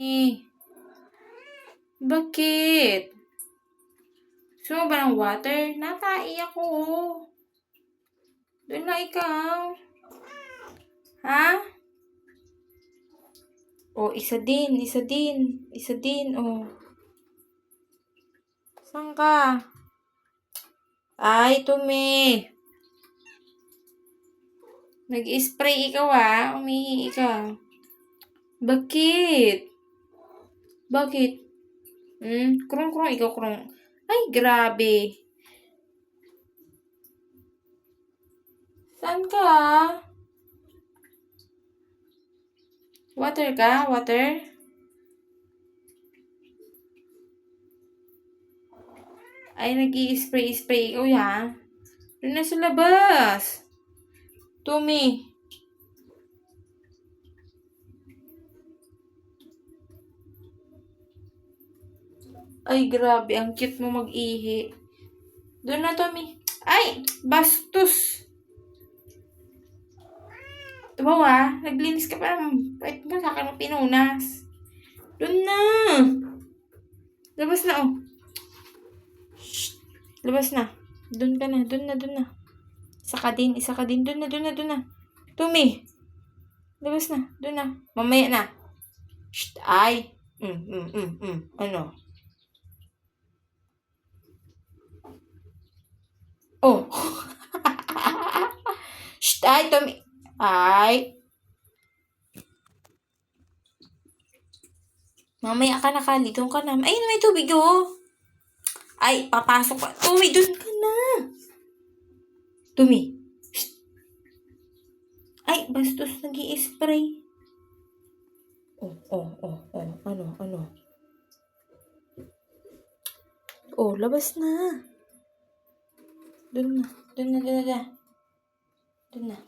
Eh, bakit? Gusto mo ba ng water? Natai ako. Doon na ikaw. Ha? Oh, isa din. Oh. Saan ka? Ay, Tumi. Nag-spray ikaw umihi ka. Bakit? Bakit? Krong, ikaw krong. Ay, grabe. Saan ka? Water ka? Water? Ay, nag-i-spray ikaw Doon na sa labas. Tumi. Ay, grabe. Ang cute mo mag-ihi. Doon na, Tommy. Ay! Bastos! Diba naglinis ka pa. Pwede mo sa akin mo pinunas. Doon na! Labas na, oh. Shh. Labas na. Doon ka na. Doon na. Isa ka din. Doon na. Tommy. Labas na. Doon na. Mamaya na. Shh. Ay. Ano? Oh. Shh. Ay, Tommy. Ay. Mamaya ka na, Kali. Doon ka na. Ay, may tubig, oh. Ay, papasok pa. Tumi, doon ka na. Tumi. Shh. Ay, bastos, nag-i-spray. Oh. Ano? Oh, labas na. Doon na.